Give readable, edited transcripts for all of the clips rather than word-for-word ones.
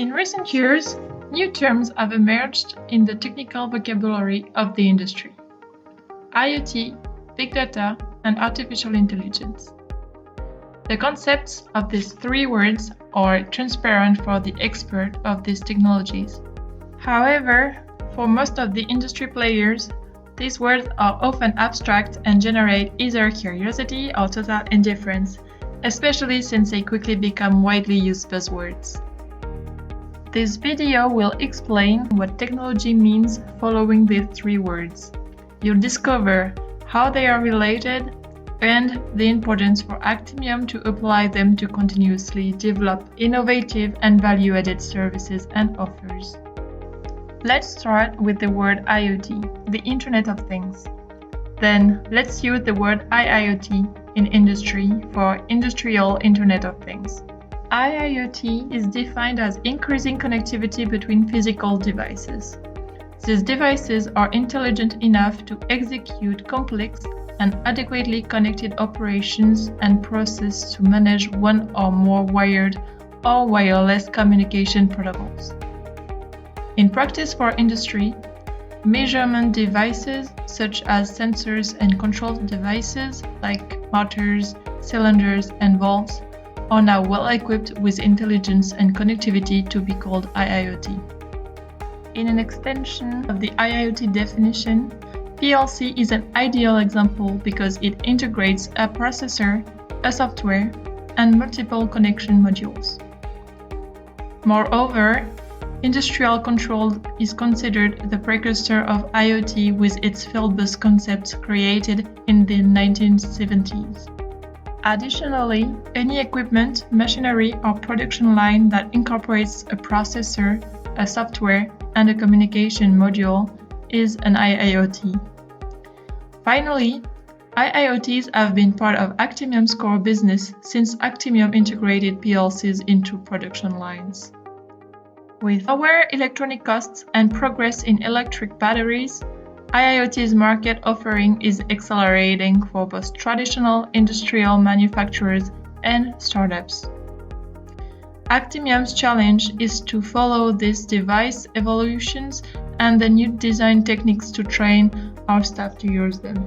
In recent years, new terms have emerged in the technical vocabulary of the industry: IoT, big data, and artificial intelligence. The concepts of these three words are transparent for the expert of these technologies. However, for most of the industry players, these words are often abstract and generate either curiosity or total indifference, especially since they quickly become widely used buzzwords. This video will explain what technology means following these three words. You'll discover how they are related and the importance for Actimium to apply them to continuously develop innovative and value-added services and offers. Let's start with the word IoT, the Internet of Things. Then let's use the word IIoT in industry for Industrial Internet of Things. IIoT is defined as increasing connectivity between physical devices. These devices are intelligent enough to execute complex and adequately connected operations and processes to manage one or more wired or wireless communication protocols. In practice for industry, measurement devices such as sensors and control devices like motors, cylinders, and valves are now well equipped with intelligence and connectivity to be called IIoT. In an extension of the IIoT definition, PLC is an ideal example because it integrates a processor, a software, and multiple connection modules. Moreover, industrial control is considered the precursor of IoT with its fieldbus concept created in the 1970s. Additionally, any equipment, machinery, or production line that incorporates a processor, a software, and a communication module is an IIoT. Finally, IIoTs have been part of Actimium's core business since Actimium integrated PLCs into production lines. With lower electronic costs and progress in electric batteries, IIoT's market offering is accelerating for both traditional industrial manufacturers and startups. Actimium's challenge is to follow these device evolutions and the new design techniques to train our staff to use them.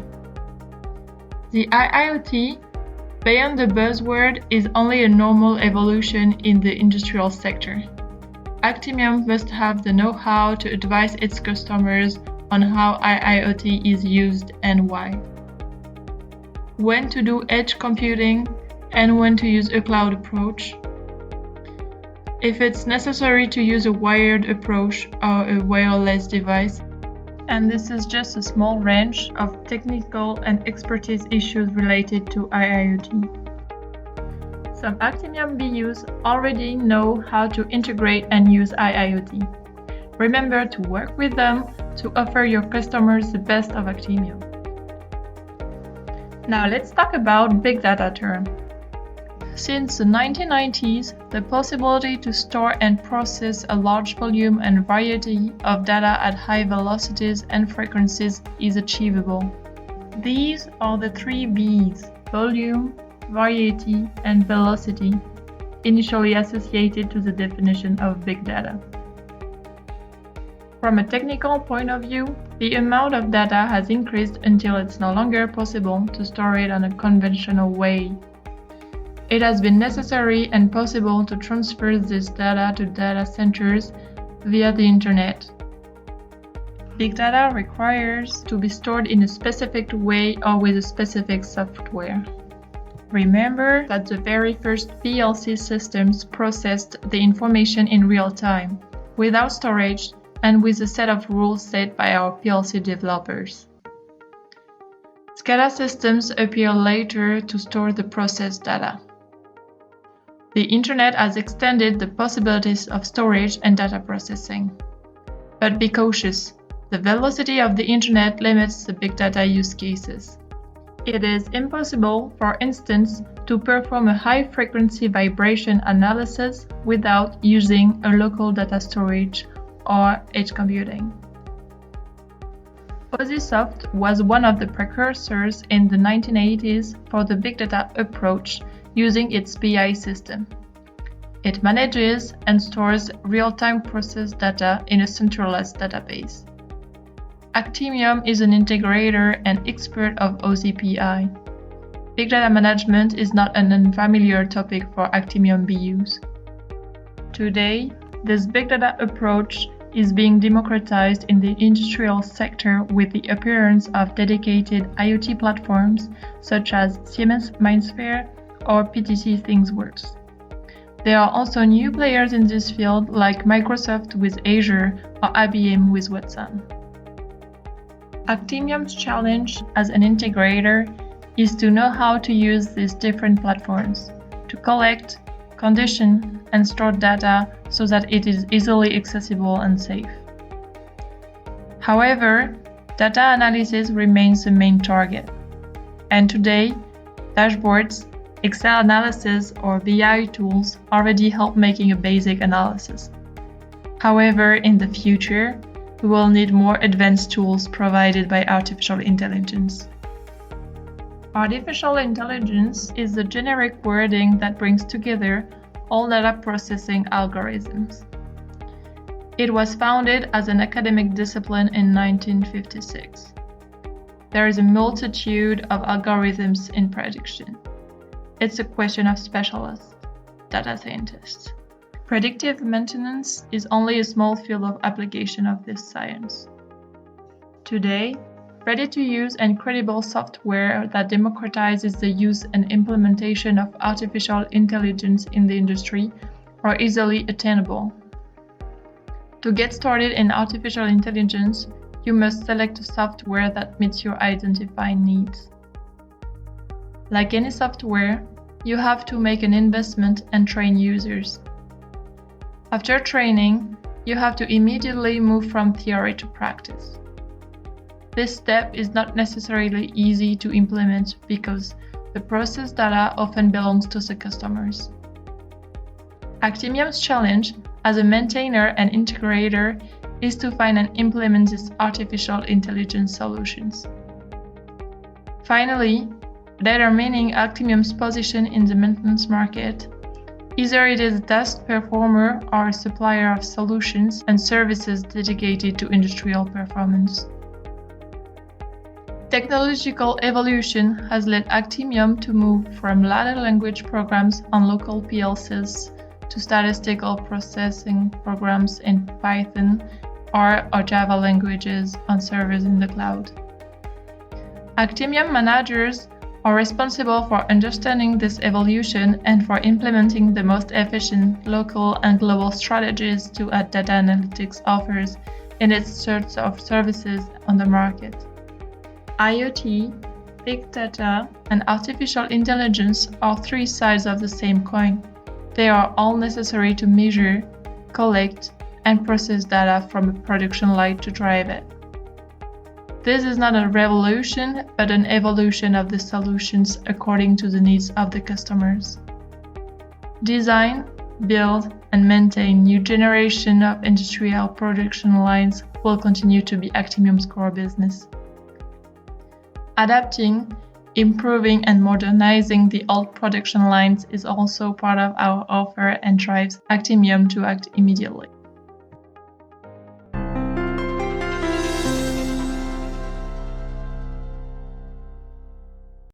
The IIoT, beyond the buzzword, is only a normal evolution in the industrial sector. Actimium must have the know-how to advise its customers on how IIoT is used and why. When to do edge computing and when to use a cloud approach. If it's necessary to use a wired approach or a wireless device. And this is just a small range of technical and expertise issues related to IIoT. Some Actimium BUs already know how to integrate and use IIoT. Remember to work with them to offer your customers the best of Actimium. Now let's talk about big data term. Since the 1990s, the possibility to store and process a large volume and variety of data at high velocities and frequencies is achievable. These are the three B's: volume, variety, and velocity, initially associated to the definition of big data. From a technical point of view, the amount of data has increased until it's no longer possible to store it in a conventional way. It has been necessary and possible to transfer this data to data centers via the internet. Big data requires to be stored in a specific way or with a specific software. Remember that the very first PLC systems processed the information in real time, without storage, and with a set of rules set by our PLC developers. SCADA systems appear later to store the processed data. The Internet has extended the possibilities of storage and data processing. But be cautious, the velocity of the Internet limits the big data use cases. It is impossible, for instance, to perform a high-frequency vibration analysis without using a local data storage or edge computing. OSIsoft was one of the precursors in the 1980s for the big data approach using its BI system. It manages and stores real-time process data in a centralized database. Actimium is an integrator and expert of OCPI. Big data management is not an unfamiliar topic for Actimium BUs. Today, this big data approach is being democratized in the industrial sector with the appearance of dedicated IoT platforms such as Siemens MindSphere or PTC ThingsWorks. There are also new players in this field like Microsoft with Azure or IBM with Watson. Actimium's challenge as an integrator is to know how to use these different platforms to collect, condition, and store data so that it is easily accessible and safe. However, data analysis remains the main target. And today, dashboards, Excel analysis, or BI tools already help making a basic analysis. However, in the future, we will need more advanced tools provided by artificial intelligence. Artificial intelligence is the generic wording that brings together all data processing algorithms. It was founded as an academic discipline in 1956. There is a multitude of algorithms in prediction. It's a question of specialists, data scientists. Predictive maintenance is only a small field of application of this science. Today, ready-to-use and credible software that democratizes the use and implementation of artificial intelligence in the industry are easily attainable. To get started in artificial intelligence, you must select a software that meets your identified needs. Like any software, you have to make an investment and train users. After training, you have to immediately move from theory to practice. This step is not necessarily easy to implement because the process data often belongs to the customers. Actimium's challenge as a maintainer and integrator is to find and implement these artificial intelligence solutions. Finally, determining Actimium's position in the maintenance market. Either it is a task performer or a supplier of solutions and services dedicated to industrial performance. Technological evolution has led Actimium to move from large language programs on local PLCs to statistical processing programs in Python or Java languages on servers in the cloud. Actimium managers are responsible for understanding this evolution and for implementing the most efficient local and global strategies to add data analytics offers in its sorts of services on the market. IoT, big data, and artificial intelligence are three sides of the same coin. They are all necessary to measure, collect, and process data from a production line to drive it. This is not a revolution, but an evolution of the solutions according to the needs of the customers. Design, build, and maintain new generation of industrial production lines will continue to be Actimium's core business. Adapting, improving, and modernizing the old production lines is also part of our offer and drives Actimium to act immediately.